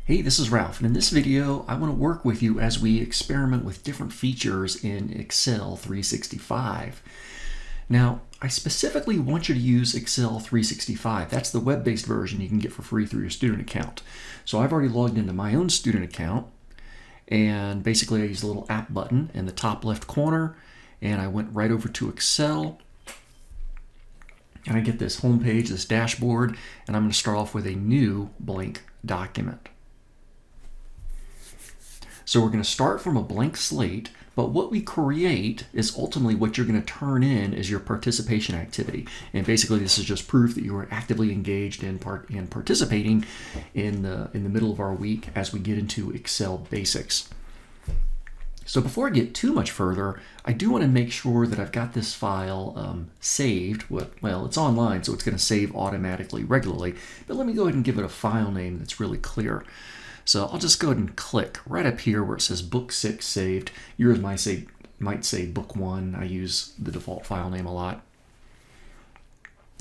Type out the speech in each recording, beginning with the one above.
Hey, this is Ralph, and in this video, I want to work with you as we experiment with different features in Excel 365. Now, I specifically want you to use Excel 365. That's the web-based version you can get for free through your student account. So I've already logged into my own student account, and basically I use the little app button in the top left corner, and I went right over to Excel, and I get this home page, this dashboard, and I'm going to start off with a new blank document. So we're going to start from a blank slate, but what we create is ultimately what you're going to turn in as your participation activity. And basically this is just proof that you are actively engaged in participating in the middle of our week as we get into Excel basics. So before I get too much further, I do want to make sure that I've got this file saved. Well, it's online, so it's going to save automatically regularly, but let me go ahead and give it a file name that's really clear. So I'll just go ahead and click right up here where it says Book 6 saved. Yours might say Book 1. I use the default file name a lot.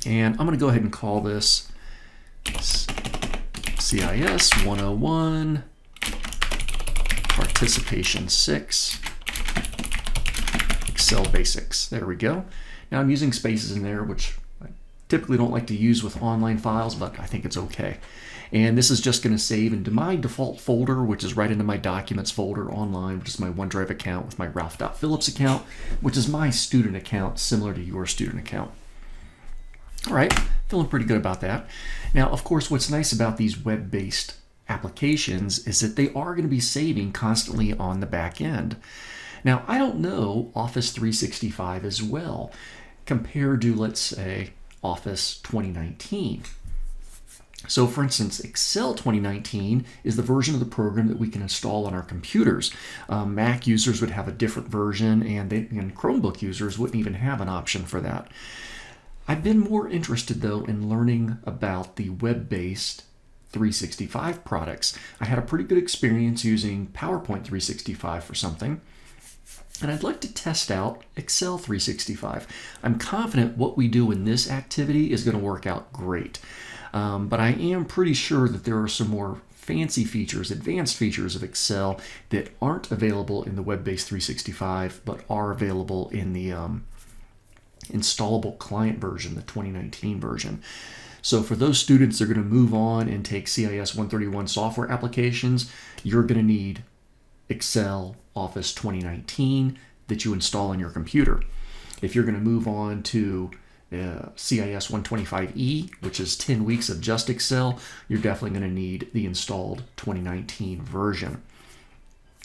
And I'm going to go ahead and call this CIS 101 Participation 6 Excel Basics. There we go. Now I'm using spaces in there, which I typically don't like to use with online files, but I think it's okay. And this is just going to save into my default folder, which is right into my Documents folder online, which is my OneDrive account with my Ralph.Phillips account, which is my student account, similar to your student account. All right, feeling pretty good about that. Now, of course, what's nice about these web-based applications is that they are going to be saving constantly on the back end. Now, I don't know Office 365 as well compared to, let's say, Office 2019. So for instance, Excel 2019 is the version of the program that we can install on our computers. Mac users would have a different version, and Chromebook users wouldn't even have an option for that. I've been more interested, though, in learning about the web-based 365 products. I had a pretty good experience using PowerPoint 365 for something, and I'd like to test out Excel 365. I'm confident what we do in this activity is going to work out great. But I am pretty sure that there are some more fancy features, advanced features of Excel that aren't available in the web-based 365, but are available in the installable client version, the 2019 version. So for those students that are going to move on and take CIS 131 software applications, you're going to need Excel Office 2019 that you install on your computer. If you're going to move on to CIS 125E, which is 10 weeks of just Excel, you're definitely going to need the installed 2019 version,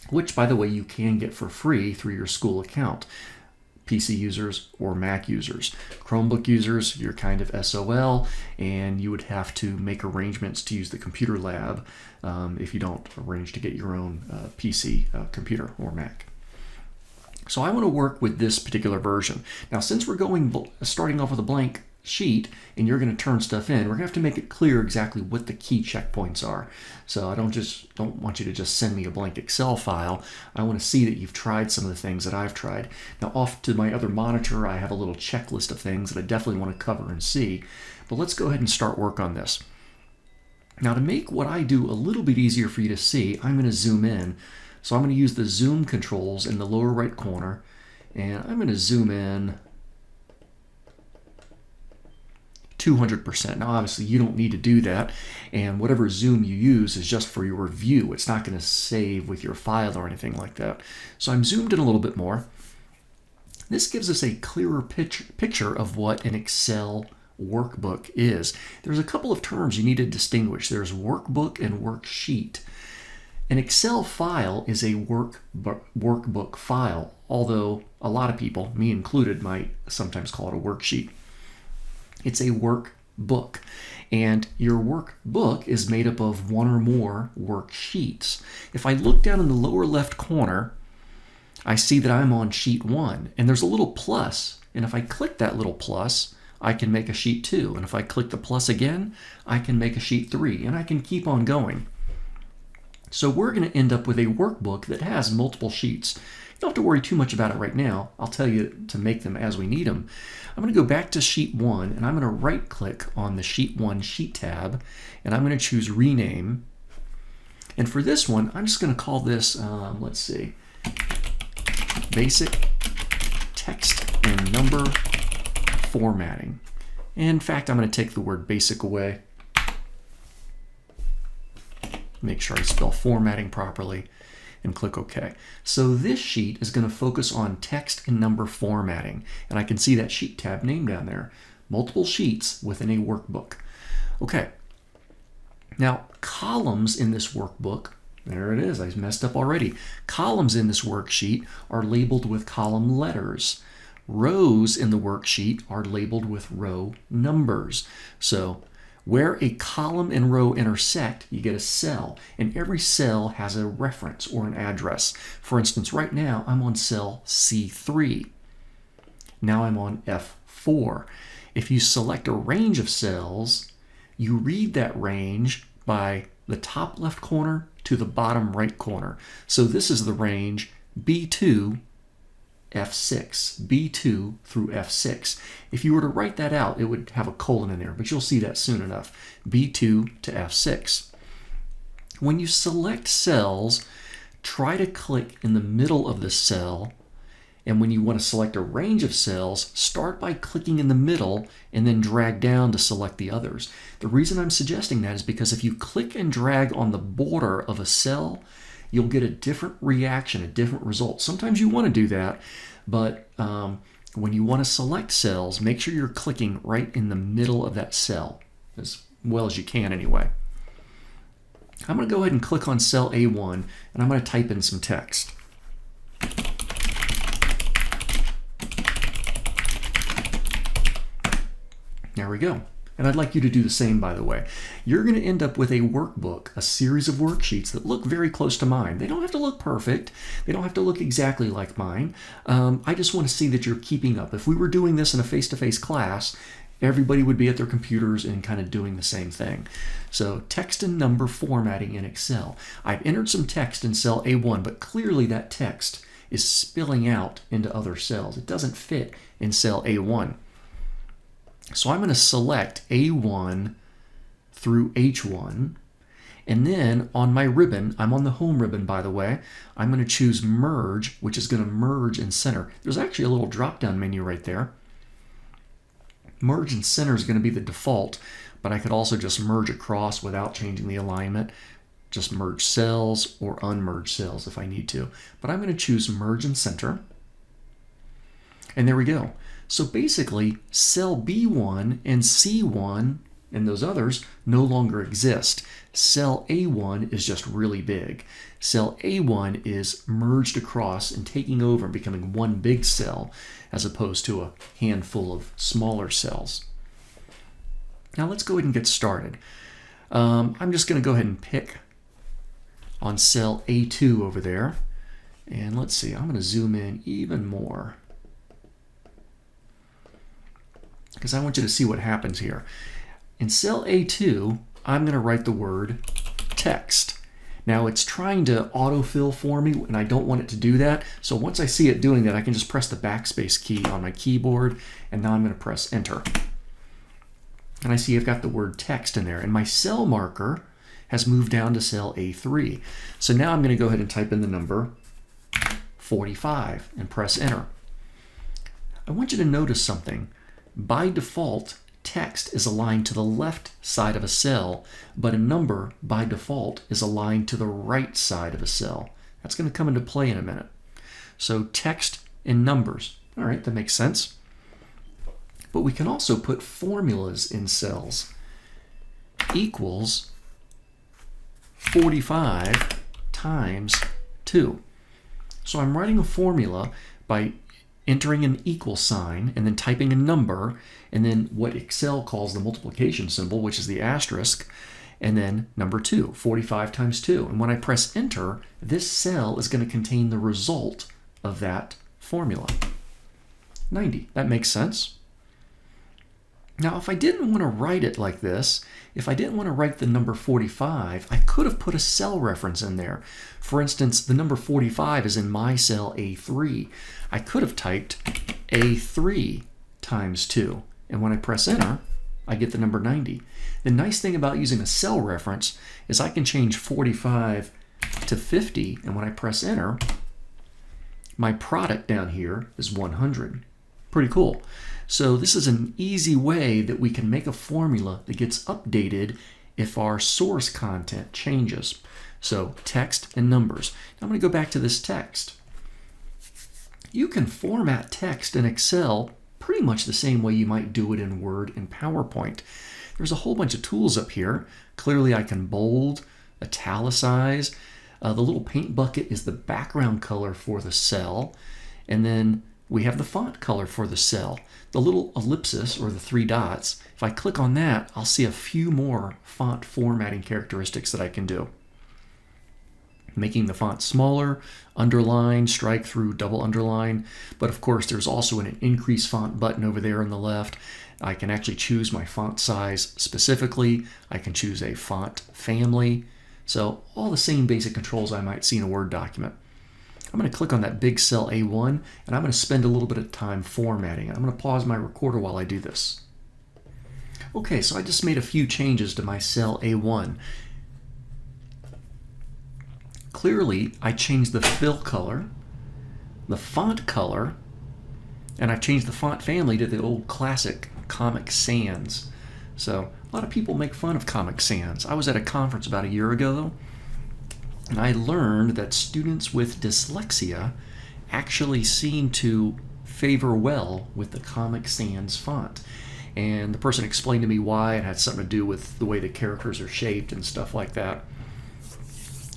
which, by the way, you can get for free through your school account. PC users or Mac users. Chromebook users, you're kind of SOL, and you would have to make arrangements to use the computer lab if you don't arrange to get your own PC computer or Mac. So I want to work with this particular version. Now, since we're starting off with a blank sheet and you're going to turn stuff in, we're going to have to make it clear exactly what the key checkpoints are. So I don't want you to just send me a blank Excel file. I want to see that you've tried some of the things that I've tried. Now, off to my other monitor, I have a little checklist of things that I definitely want to cover and see. But let's go ahead and start work on this. Now, to make what I do a little bit easier for you to see, I'm going to zoom in. So I'm going to use the zoom controls in the lower right corner, and I'm going to zoom in 200%. Now obviously you don't need to do that, and whatever zoom you use is just for your view. It's not going to save with your file or anything like that. So I'm zoomed in a little bit more. This gives us a clearer picture of what an Excel workbook is. There's a couple of terms you need to distinguish. There's workbook and worksheet. An Excel file is a workbook file, although a lot of people, me included, might sometimes call it a worksheet. It's a workbook, and your workbook is made up of one or more worksheets. If I look down in the lower left corner, I see that I'm on sheet 1, and there's a little plus, and if I click that little plus, I can make a sheet 2, and if I click the plus again, I can make a sheet 3, and I can keep on going. So we're going to end up with a workbook that has multiple sheets. You don't have to worry too much about it right now. I'll tell you to make them as we need them. I'm going to go back to sheet 1, and I'm going to right click on the sheet 1 sheet tab, and I'm going to choose rename. And for this one, I'm just going to call this, let's see, basic text and number formatting. In fact, I'm going to take the word basic away. Make sure I spell formatting properly and click OK. So this sheet is going to focus on text and number formatting. And I can see that sheet tab name down there. Multiple sheets within a workbook. Okay. Now, columns in this workbook, there it is, I messed up already. Columns in this worksheet are labeled with column letters. Rows in the worksheet are labeled with row numbers. So where a column and row intersect, you get a cell, and every cell has a reference or an address. For instance, right now I'm on cell C3. Now I'm on F4. If you select a range of cells, you read that range by the top left corner to the bottom right corner. So this is the range B2, F6, B2 through F6. If you were to write that out, it would have a colon in there, but you'll see that soon enough. B2 to F6. When you select cells, try to click in the middle of the cell, and when you want to select a range of cells, start by clicking in the middle and then drag down to select the others. The reason I'm suggesting that is because if you click and drag on the border of a cell, you'll get a different reaction, a different result. Sometimes you want to do that, but when you want to select cells, make sure you're clicking right in the middle of that cell, as well as you can anyway. I'm going to go ahead and click on cell A1, and I'm going to type in some text. There we go. And I'd like you to do the same, by the way. You're going to end up with a workbook, a series of worksheets that look very close to mine. They don't have to look perfect. They don't have to look exactly like mine. I just want to see that you're keeping up. If we were doing this in a face-to-face class, everybody would be at their computers and kind of doing the same thing. So text and number formatting in Excel. I've entered some text in cell A1, but clearly that text is spilling out into other cells. It doesn't fit in cell A1. So I'm going to select A1 through H1, and then on my ribbon, I'm on the home ribbon by the way, I'm going to choose merge, which is going to merge and center. There's actually a little drop-down menu right there. Merge and center is going to be the default, but I could also just merge across without changing the alignment. Just merge cells or unmerge cells if I need to. But I'm going to choose merge and center. And there we go. So basically, cell B1 and C1 and those others no longer exist. Cell A1 is just really big. Cell A1 is merged across and taking over and becoming one big cell as opposed to a handful of smaller cells. Now let's go ahead and get started. I'm just going to go ahead and pick on cell A2 over there. And let's see, I'm going to zoom in even more, because I want you to see what happens here. In cell A2, I'm going to write the word text. Now it's trying to autofill for me, and I don't want it to do that. So once I see it doing that, I can just press the backspace key on my keyboard, and now I'm going to press enter. And I see I've got the word text in there, and my cell marker has moved down to cell A3. So now I'm going to go ahead and type in the number 45 and press enter. I want you to notice something. By default, text is aligned to the left side of a cell, but a number, by default, is aligned to the right side of a cell. That's going to come into play in a minute. So text and numbers. All right, that makes sense. But we can also put formulas in cells. Equals 45 times 2. So I'm writing a formula by entering an equal sign and then typing a number and then what Excel calls the multiplication symbol, which is the asterisk, and then number 2, 45 times 2. And when I press enter, this cell is going to contain the result of that formula. 90. That makes sense. Now, if I didn't want to write it like this, if I didn't want to write the number 45, I could have put a cell reference in there. For instance, the number 45 is in my cell A3. I could have typed A3 times 2. And when I press enter, I get the number 90. The nice thing about using a cell reference is I can change 45 to 50, and when I press enter, my product down here is 100. Pretty cool. So this is an easy way that we can make a formula that gets updated if our source content changes. So text and numbers. Now I'm going to go back to this text. You can format text in Excel pretty much the same way you might do it in Word and PowerPoint. There's a whole bunch of tools up here. Clearly I can bold, italicize. The little paint bucket is the background color for the cell. And then we have the font color for the cell. The little ellipsis, or the 3 dots, if I click on that, I'll see a few more font formatting characteristics that I can do. Making the font smaller, underline, strike through, double underline. But of course, there's also an increase font button over there on the left. I can actually choose my font size specifically. I can choose a font family. So all the same basic controls I might see in a Word document. I'm going to click on that big cell A1, and I'm going to spend a little bit of time formatting. I'm going to pause my recorder while I do this. Okay, so I just made a few changes to my cell A1. Clearly, I changed the fill color, the font color, and I've changed the font family to the old classic Comic Sans. So a lot of people make fun of Comic Sans. I was at a conference about a year ago, though, and I learned that students with dyslexia actually seem to favor well with the Comic Sans font. And the person explained to me why. It had something to do with the way the characters are shaped and stuff like that.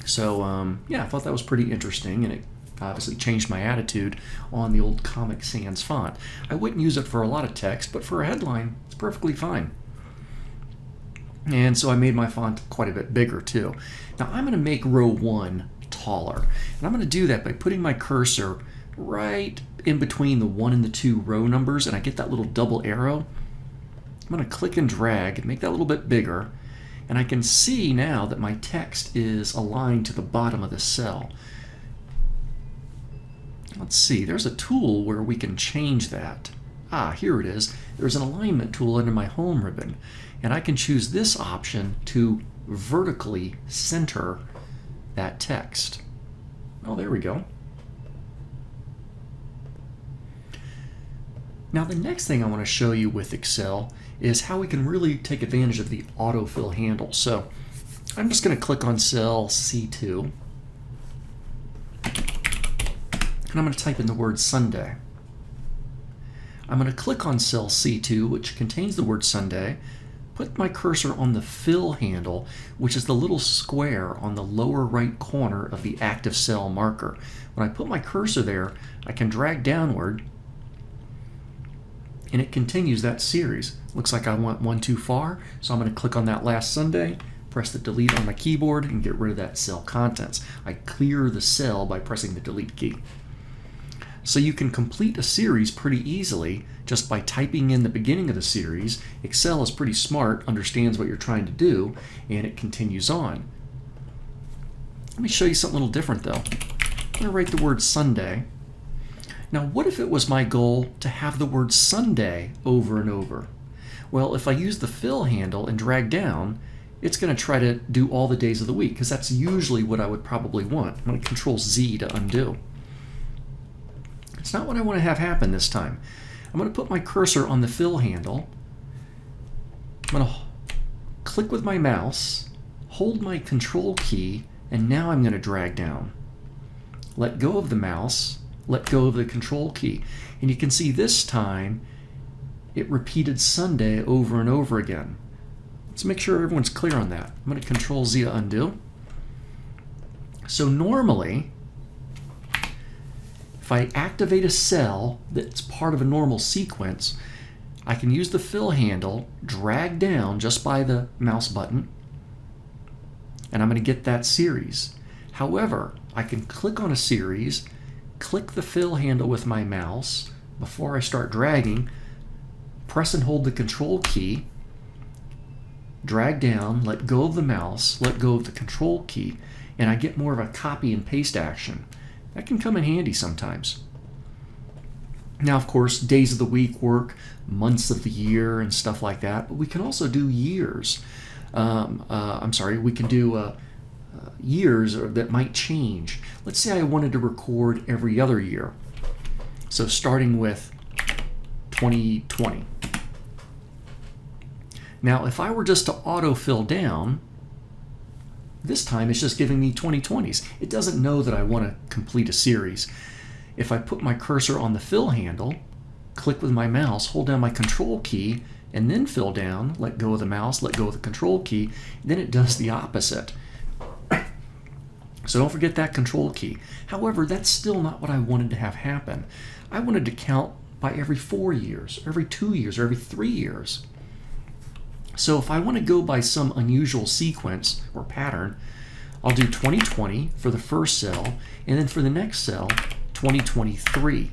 So yeah, I thought that was pretty interesting, and it obviously changed my attitude on the old Comic Sans font. I wouldn't use it for a lot of text, but for a headline, it's perfectly fine. And so I made my font quite a bit bigger too. Now I'm going to make row 1 taller, and I'm going to do that by putting my cursor right in between the 1 and the 2 row numbers, and I get that little double arrow. I'm going to click and drag and make that a little bit bigger, and I can see now that my text is aligned to the bottom of the cell. Let's see, there's a tool where we can change that. Here it is. There's an alignment tool under my home ribbon, and I can choose this option to vertically center that text. Oh, there we go. Now the next thing I want to show you with Excel is how we can really take advantage of the autofill handle. So I'm just going to click on cell C2, and I'm going to type in the word Sunday. I'm going to click on cell C2, which contains the word Sunday, put my cursor on the fill handle, which is the little square on the lower right corner of the active cell marker. When I put my cursor there, I can drag downward, and it continues that series. Looks like I went one too far, so I'm going to click on that last Sunday, press the delete on my keyboard, and get rid of that cell contents. I clear the cell by pressing the delete key. So you can complete a series pretty easily just by typing in the beginning of the series. Excel is pretty smart, understands what you're trying to do, and it continues on. Let me show you something a little different though. I'm going to write the word Sunday. Now what if it was my goal to have the word Sunday over and over? Well, if I use the fill handle and drag down, it's going to try to do all the days of the week, because that's usually what I would probably want. I'm going to Control Z to undo. It's not what I want to have happen this time. I'm going to put my cursor on the fill handle. I'm going to click with my mouse, hold my Control key, and now I'm going to drag down. Let go of the mouse, let go of the Control key. And you can see this time it repeated Sunday over and over again. Let's make sure everyone's clear on that. I'm going to Control Z to undo. So normally, if I activate a cell that's part of a normal sequence, I can use the fill handle, drag down just by the mouse button, and I'm going to get that series. However, I can click on a series, click the fill handle with my mouse before I start dragging, press and hold the Control key, drag down, let go of the mouse, let go of the Control key, and I get more of a copy and paste action. That can come in handy sometimes. Now, of course, days of the week work, months of the year, and stuff like that. But we can also do years. We can do years that might change. Let's say I wanted to record every other year. So starting with 2020. Now, if I were just to autofill down, this time it's just giving me 2020s. It doesn't know that I want to complete a series. If I put my cursor on the fill handle, click with my mouse, hold down my control key, and then fill down, let go of the mouse, let go of the control key, then it does the opposite. So don't forget that control key. However, that's still not what I wanted to have happen. I wanted to count by every 4 years, every 2 years, or every 3 years. So if I want to go by some unusual sequence or pattern, I'll do 2020 for the first cell, and then for the next cell, 2023.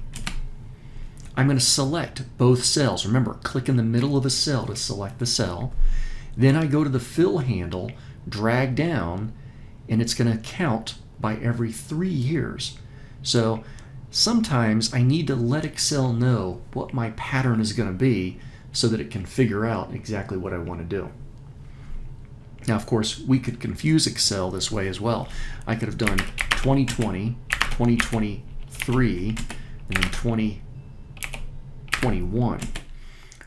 I'm going to select both cells. Remember, click in the middle of a cell to select the cell. Then I go to the fill handle, drag down, and it's going to count by every 3 years. So sometimes I need to let Excel know what my pattern is going to be so that it can figure out exactly what I want to do. Now, of course, we could confuse Excel this way as well. I could have done 2020, 2023, and then 2021.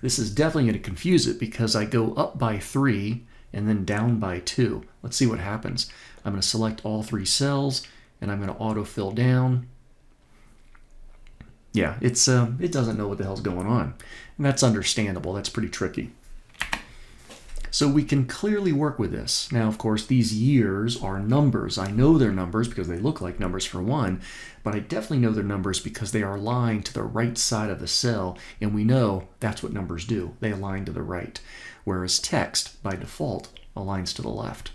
This is definitely going to confuse it because I go up by 3 and then down by 2. Let's see what happens. I'm going to select all 3 cells and I'm going to autofill down. Yeah, it doesn't know what the hell's going on. And that's understandable. That's pretty tricky. So we can clearly work with this. Now, of course, these years are numbers. I know they're numbers because they look like numbers for one, but I definitely know they're numbers because they are aligned to the right side of the cell, and we know that's what numbers do. They align to the right, whereas text, by default, aligns to the left.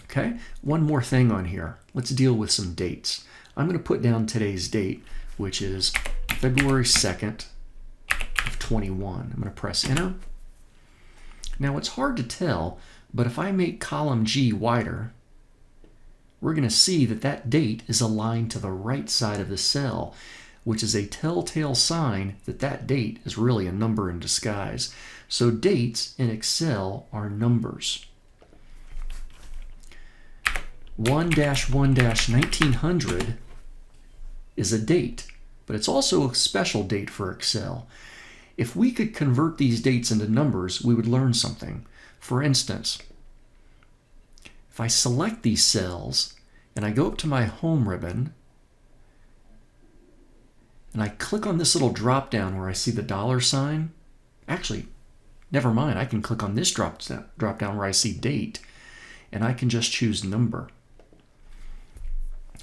Okay, one more thing on here. Let's deal with some dates. I'm going to put down today's date, which is February 2nd of 21. I'm going to press enter. Now it's hard to tell, but if I make column G wider, we're going to see that that date is aligned to the right side of the cell, which is a telltale sign that that date is really a number in disguise. So dates in Excel are numbers. 1-1-1900 is a date, but it's also a special date for Excel. If we could convert these dates into numbers, we would learn something. For instance, if I select these cells and I go up to my home ribbon and I click on this little drop down where I see the $sign, actually, never mind, I can click on this drop down where I see date and I can just choose number.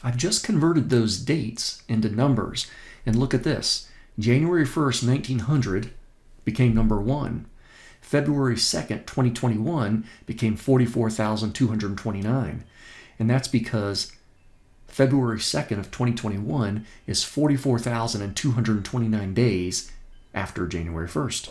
I've just converted those dates into numbers, and look at this. January 1st, 1900 became number 1. February 2nd, 2021 became 44,229. And that's because February 2nd of 2021 is 44,229 days after January 1st.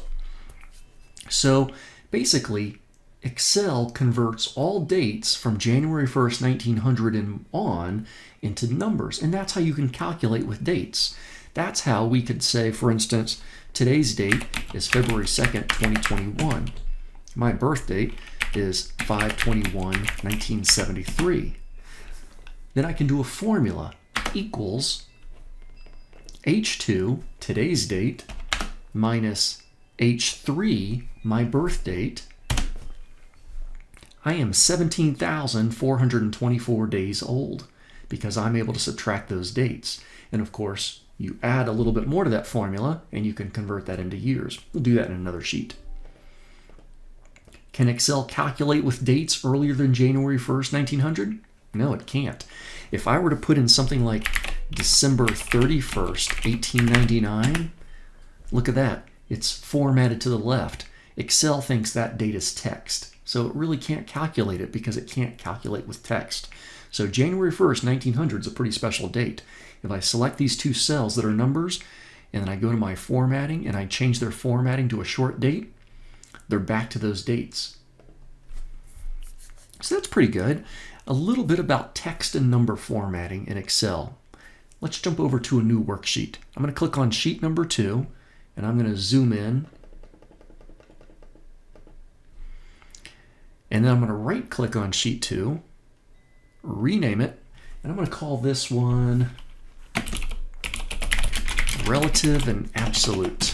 So basically, Excel converts all dates from January 1st, 1900 and on into numbers. And that's how you can calculate with dates. That's how we could say, for instance, today's date is February 2nd, 2021. My birth date is 5/21/1973. Then I can do a formula equals H2, today's date, minus H3, my birth date. I am 17,424 days old because I'm able to subtract those dates. And of course, you add a little bit more to that formula and you can convert that into years. We'll do that in another sheet. Can Excel calculate with dates earlier than January 1st, 1900? No, it can't. If I were to put in something like December 31st, 1899, look at that. It's formatted to the left. Excel thinks that date is text. So it really can't calculate it because it can't calculate with text. So January 1st, 1900 is a pretty special date. If I select these two cells that are numbers, and then I go to my formatting and I change their formatting to a short date, they're back to those dates. So that's pretty good. A little bit about text and number formatting in Excel. let's jump over to a new worksheet. I'm going to click on sheet number 2, and I'm going to zoom in. And then I'm going to right click on sheet 2, rename it, and I'm going to call this one relative and absolute.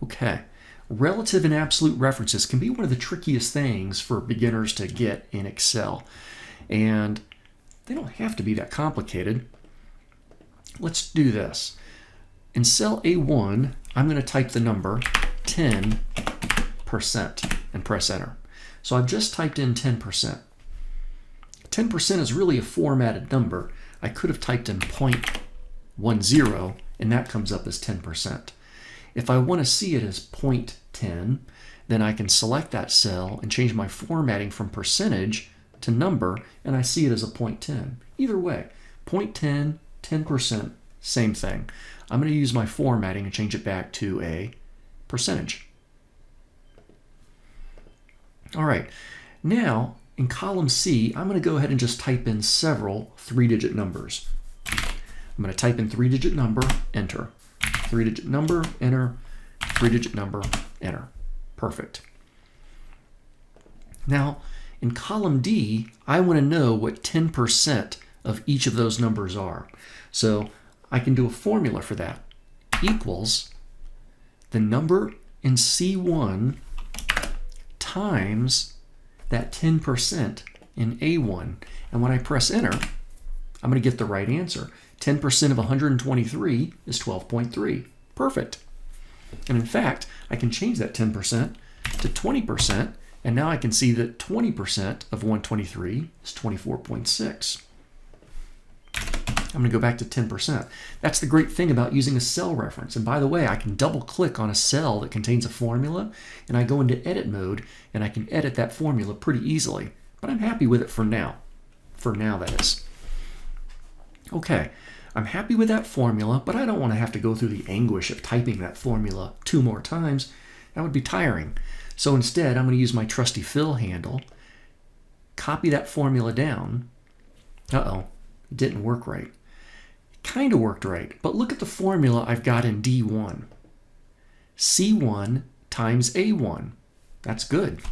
Okay, relative and absolute references can be one of the trickiest things for beginners to get in Excel. And they don't have to be that complicated. Let's do this. In cell A1, I'm going to type the number 10% and press enter. So I've just typed in 10%. 10% is really a formatted number. I could have typed in 0.10 and that comes up as 10%. If I want to see it as 0.10, then I can select that cell and change my formatting from percentage to number, and I see it as a 0.10. Either way, 0.10, 10%, same thing. I'm going to use my formatting and change it back to a percentage. All right, now in column C, I'm going to go ahead and just type in several 3-digit numbers. I'm going to type in 3-digit number, enter. 3-digit number, enter. 3-digit number, enter. Perfect. Now, in column D, I want to know what 10% of each of those numbers are. So I can do a formula for that. Equals the number in C1 times that 10% in A1. And when I press enter, I'm going to get the right answer. 10% of 123 is 12.3. Perfect. And in fact, I can change that 10% to 20%, and now I can see that 20% of 123 is 24.6. I'm going to go back to 10%. That's the great thing about using a cell reference. And by the way, I can double click on a cell that contains a formula, and I go into edit mode, and I can edit that formula pretty easily. But I'm happy with it for now. For now, that is. Okay, I'm happy with that formula, but I don't want to have to go through the anguish of typing that formula 2 more times. That would be tiring. So instead, I'm going to use my trusty fill handle, copy that formula down. Uh-oh, it didn't work right. It kind of worked right, but look at the formula I've got in D1. C1 times A1. That's good.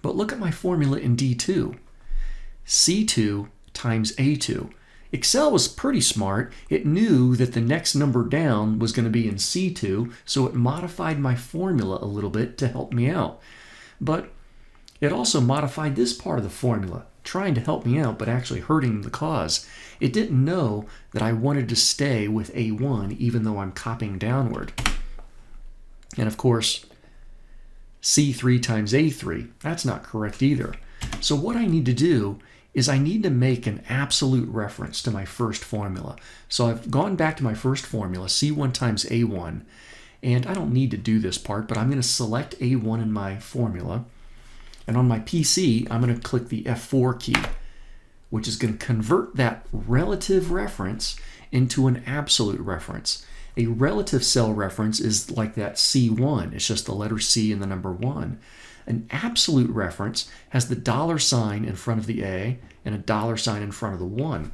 But look at my formula in D2. C2 times A2. Excel was pretty smart. It knew that the next number down was going to be in C2, so it modified my formula a little bit to help me out. But it also modified this part of the formula, trying to help me out, but actually hurting the cause. It didn't know that I wanted to stay with A1 even though I'm copying downward. And of course, C3 times A3, that's not correct either. So what I need to do is I need to make an absolute reference to my first formula. So I've gone back to my first formula, C1 times A1, and I don't need to do this part, but I'm going to select A1 in my formula. And on my PC, I'm going to click the F4 key, which is going to convert that relative reference into an absolute reference. A relative cell reference is like that C1. It's just the letter C and the number 1. An absolute reference has the $sign in front of the A and a $sign in front of the 1.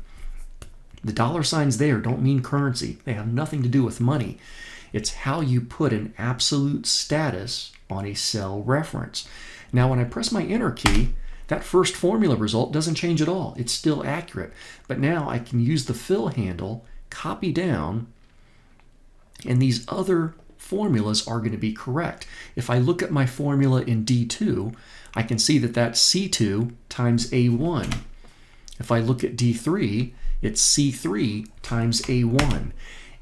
The $signs there don't mean currency. They have nothing to do with money. It's how you put an absolute status on a cell reference. Now, when I press my enter key, that first formula result doesn't change at all. It's still accurate. But now I can use the fill handle, copy down, and these other formulas are going to be correct. If I look at my formula in D2, I can see that that's C2 times A1. If I look at D3, it's C3 times A1.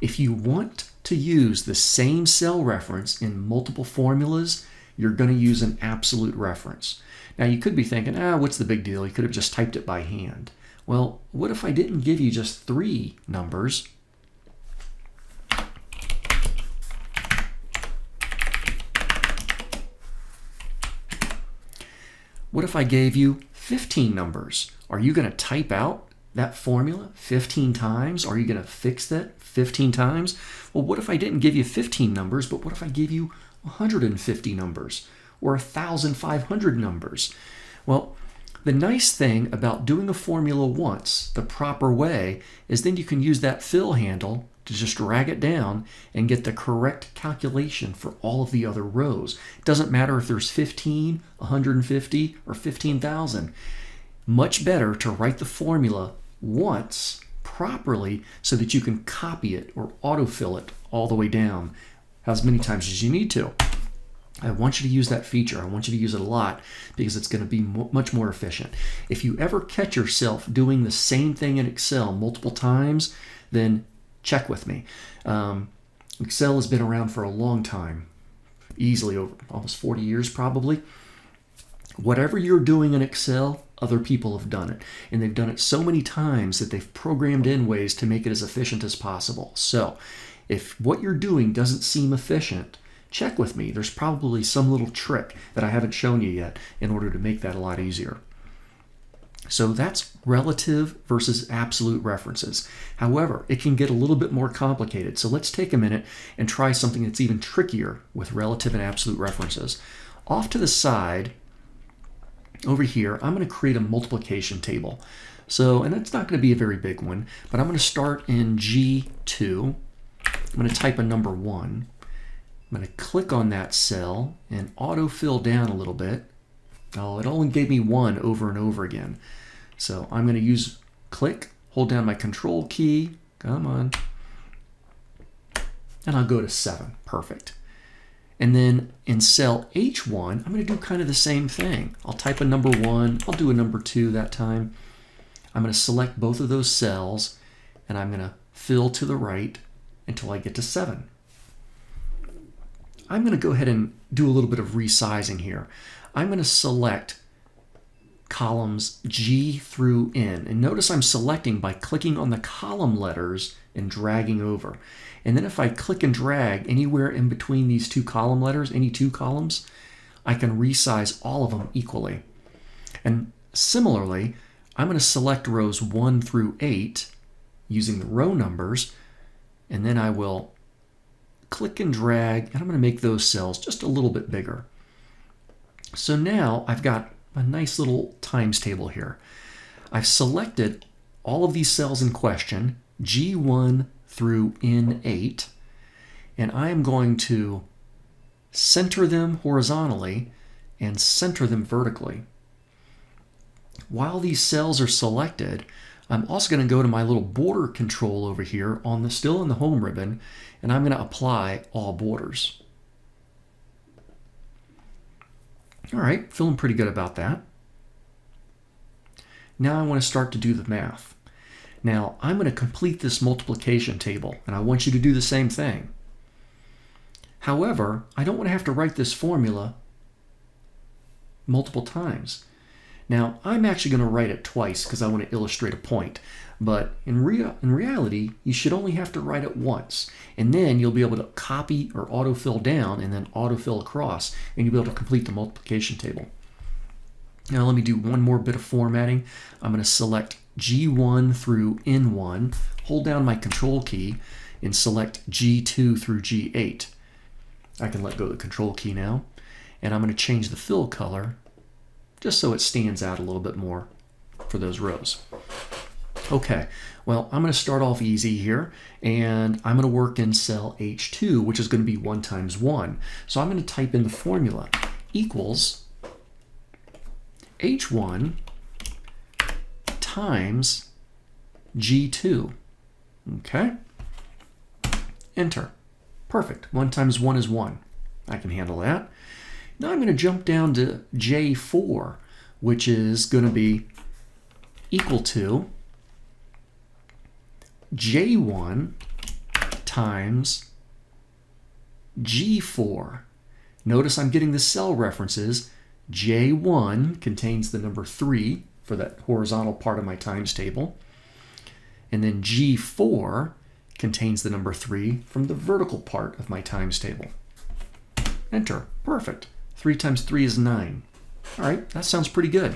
If you want to use the same cell reference in multiple formulas, you're going to use an absolute reference. Now you could be thinking, what's the big deal? You could have just typed it by hand. Well, what if I didn't give you just 3 numbers? What if I gave you 15 numbers? Are you going to type out that formula 15 times? Are you going to fix that 15 times? Well, what if I didn't give you 15 numbers, but what if I gave you 150 numbers or 1,500 numbers? Well, The nice thing about doing a formula once the proper way is then you can use that fill handle to just drag it down and get the correct calculation for all of the other rows. It doesn't matter if there's 15, 150, or 15,000. Much better to write the formula once properly so that you can copy it or autofill it all the way down as many times as you need to. I want you to use that feature. I want you to use it a lot because it's going to be much more efficient. If you ever catch yourself doing the same thing in Excel multiple times, then check with me. Excel has been around for a long time, easily over almost 40 years probably. Whatever you're doing in Excel, other people have done it. And they've done it so many times that they've programmed in ways to make it as efficient as possible. So if what you're doing doesn't seem efficient, check with me. There's probably some little trick that I haven't shown you yet in order to make that a lot easier. So that's relative versus absolute references. However, it can get a little bit more complicated. So let's take a minute and try something that's even trickier with relative and absolute references. Off to the side, over here, I'm going to create a multiplication table. So, and it's not going to be a very big one, but I'm going to start in G2. I'm going to type a number 1. I'm going to click on that cell and autofill down a little bit. Oh, it only gave me 1 over and over again. So I'm going to use click, hold down my control key, come on, and I'll go to 7. Perfect. And then in cell H1, I'm going to do kind of the same thing. I'll type a number 1, I'll do a number 2 that time. I'm going to select both of those cells and I'm going to fill to the right until I get to 7. I'm going to go ahead and do a little bit of resizing here. I'm going to select columns G through N. And notice I'm selecting by clicking on the column letters and dragging over. And then if I click and drag anywhere in between these two column letters, any two columns, I can resize all of them equally. And similarly, I'm going to select rows 1 through 8 using the row numbers, and then I will click and drag, and I'm going to make those cells just a little bit bigger. So now I've got a nice little times table here. I've selected all of these cells in question, G1 through N8, and I am going to center them horizontally and center them vertically. While these cells are selected, I'm also going to go to my little border control over here on the still in the home ribbon, and I'm going to apply all borders. All right, feeling pretty good about that. Now I want to start to do the math. Now I'm going to complete this multiplication table, and I want you to do the same thing. However, I don't want to have to write this formula multiple times. Now, I'm actually going to write it twice because I want to illustrate a point. But in reality, you should only have to write it once. And then you'll be able to copy or autofill down and then autofill across, and you'll be able to complete the multiplication table. Now, let me do one more bit of formatting. I'm going to select G1 through N1, hold down my control key, and select G2 through G8. I can let go of the control key now. And I'm going to change the fill color just so it stands out a little bit more for those rows. Okay, well, I'm going to start off easy here, and I'm going to work in cell H2, which is going to be 1 times 1. So I'm going to type in the formula equals H1 times G2. Okay, enter. Perfect. 1 times 1 is 1. I can handle that. Now I'm going to jump down to J4, which is going to be equal to J1 times G4. Notice I'm getting the cell references. J1 contains the number 3 for that horizontal part of my times table. And then G4 contains the number 3 from the vertical part of my times table. Enter. Perfect. 3 times 3 is 9. All right, that sounds pretty good.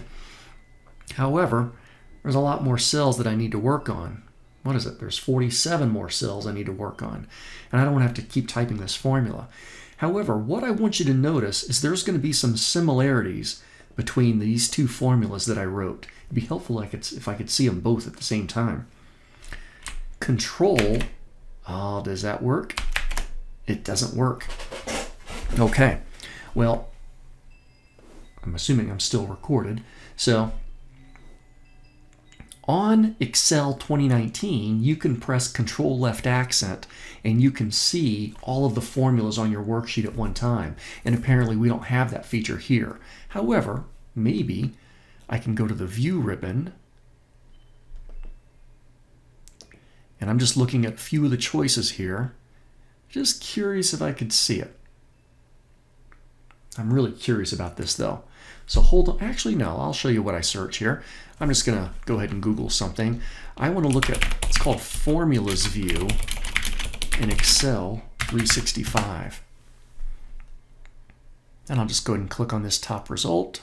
However, there's a lot more cells that I need to work on. What is it? There's 47 more cells I need to work on. And I don't want to have to keep typing this formula. However, what I want you to notice is there's going to be some similarities between these two formulas that I wrote. It'd be helpful if I could see them both at the same time. Control, does that work? It doesn't work. Okay, well, I'm assuming I'm still recorded. So on Excel 2019, you can press Control left accent and you can see all of the formulas on your worksheet at one time. And apparently we don't have that feature here. However, maybe I can go to the View ribbon, and I'm just looking at a few of the choices here. Just curious if I could see it. I'm really curious about this though. So hold on, actually no, I'll show you what I search here. I'm just gonna go ahead and Google something. I wanna look at, it's called Formulas View in Excel 365. And I'll just go ahead and click on this top result.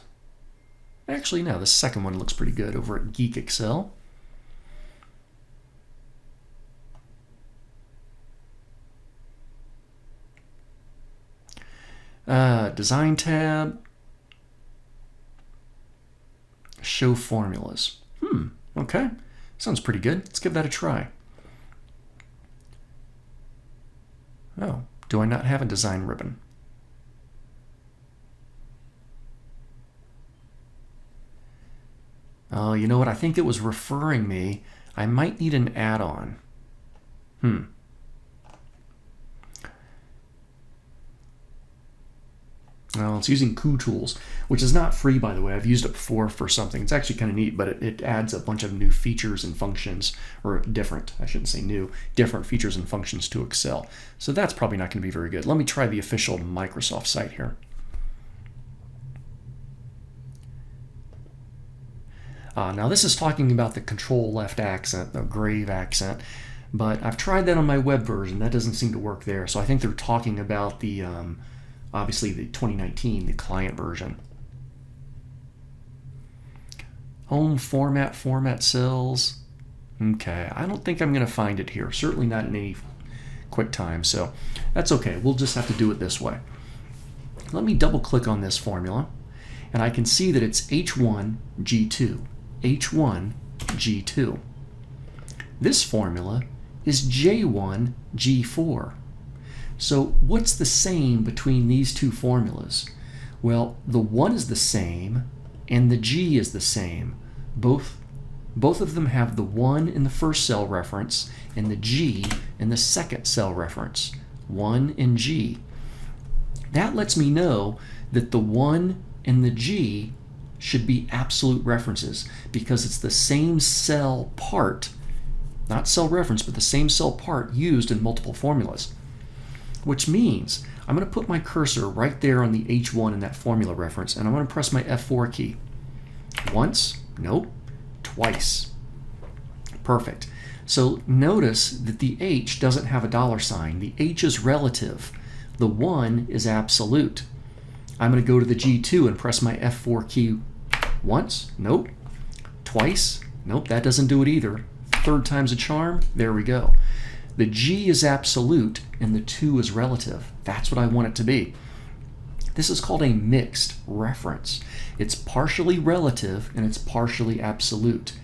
Actually no, the second one looks pretty good over at Geek Excel. Design tab, show formulas. Okay, sounds pretty good. Let's give that a try. Oh, do I not have a design ribbon? Oh, you know what? I think it was referring me. I might need an add-on. Well, it's using CooTools, which is not free, by the way. I've used it before for something. It's actually kind of neat, but it adds a bunch of new features and functions, or different, I shouldn't say new, different features and functions to Excel. So that's probably not going to be very good. Let me try the official Microsoft site here. Now this is talking about the Control left accent, the grave accent, but I've tried that on my web version. That doesn't seem to work there. So I think they're talking about the obviously the 2019, the client version. Home format cells. Okay, I don't think I'm going to find it here. Certainly not in any quick time. So that's okay. We'll just have to do it this way. Let me double click on this formula and I can see that it's H1, G2. H1, G2. This formula is J1, G4. So what's the same between these two formulas? Well, the 1 is the same and the G is the same. Both of them have the 1 in the first cell reference and the G in the second cell reference. 1 and G. That lets me know that the 1 and the G should be absolute references because it's the same cell part, not cell reference, but the same cell part used in multiple formulas. Which means I'm going to put my cursor right there on the H1 in that formula reference, and I'm going to press my F4 key. Once, nope, twice. Perfect. So notice that the H doesn't have a $sign. The H is relative. The 1 is absolute. I'm going to go to the G2 and press my F4 key once, nope. Twice, nope, that doesn't do it either. Third time's a charm, there we go. The G is absolute and the 2 is relative. That's what I want it to be. This is called a mixed reference. It's partially relative and it's partially absolute.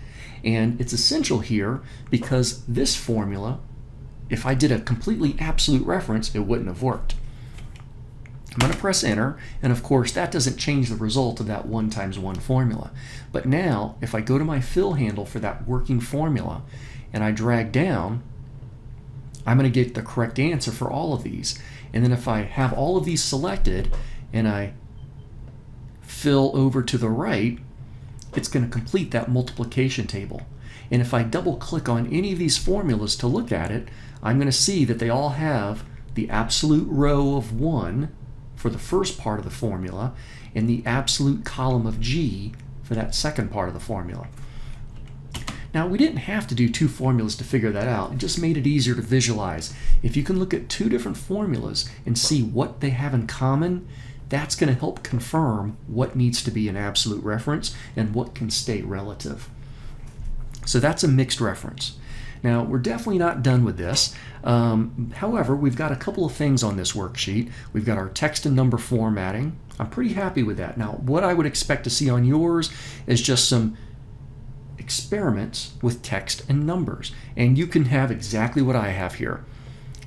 And it's essential here because this formula, if I did a completely absolute reference, it wouldn't have worked. I'm going to press enter, and of course that doesn't change the result of that 1 times 1 formula. But now, if I go to my fill handle for that working formula and I drag down, I'm going to get the correct answer for all of these. And then if I have all of these selected and I fill over to the right, it's going to complete that multiplication table. And if I double click on any of these formulas to look at it, I'm going to see that they all have the absolute row of 1 for the first part of the formula and the absolute column of G for that second part of the formula. Now, we didn't have to do 2 formulas to figure that out. It just made it easier to visualize. If you can look at 2 different formulas and see what they have in common, that's going to help confirm what needs to be an absolute reference and what can stay relative. So that's a mixed reference. Now, we're definitely not done with this. However, we've got a couple of things on this worksheet. We've got our text and number formatting. I'm pretty happy with that. Now, what I would expect to see on yours is just some experiments with text and numbers. And you can have exactly what I have here.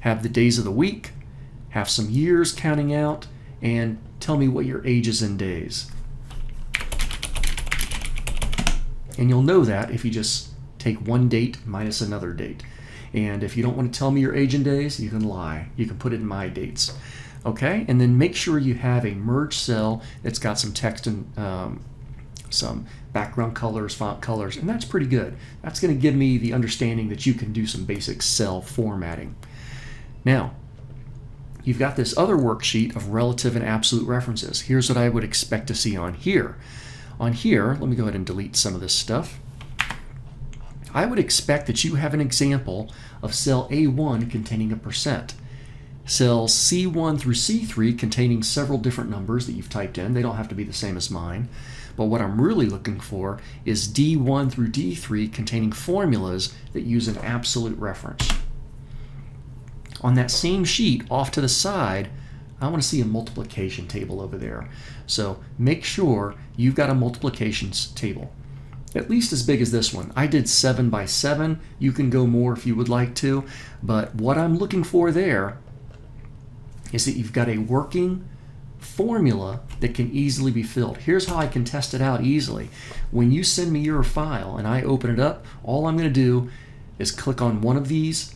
Have the days of the week, have some years counting out, and tell me what your age is in days. And you'll know that if you just take one date minus another date. And if you don't want to tell me your age in days, you can lie. You can put it in my dates. Okay? And then make sure you have a merged cell that's got some text and some background colors, font colors, and that's pretty good. That's going to give me the understanding that you can do some basic cell formatting. Now, you've got this other worksheet of relative and absolute references. Here's what I would expect to see on here. On here, let me go ahead and delete some of this stuff. I would expect that you have an example of cell A1 containing a percent. Cells C1 through C3 containing several different numbers that you've typed in. They don't have to be the same as mine. But what I'm really looking for is D1 through D3 containing formulas that use an absolute reference. On that same sheet off to the side, I want to see a multiplication table over there. So make sure you've got a multiplication table, at least as big as this one. I did 7 by 7. You can go more if you would like to, but what I'm looking for there is that you've got a working formula that can easily be filled. Here's how I can test it out easily. When you send me your file and I open it up, all I'm going to do is click on one of these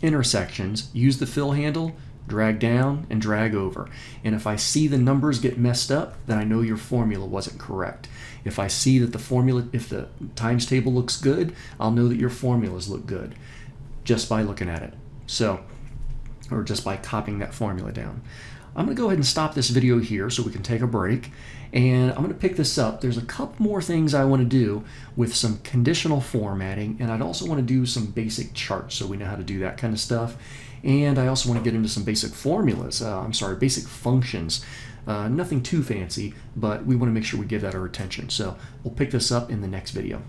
intersections, use the fill handle, drag down and drag over. And if I see the numbers get messed up, then I know your formula wasn't correct. If I see that if the times table looks good, I'll know that your formulas look good just by looking at it. So, or just by copying that formula down. I'm going to go ahead and stop this video here so we can take a break, and I'm going to pick this up. There's a couple more things I want to do with some conditional formatting, and I'd also want to do some basic charts so we know how to do that kind of stuff. And I also want to get into some basic formulas, basic functions. Nothing too fancy, but we want to make sure we give that our attention. So we'll pick this up in the next video.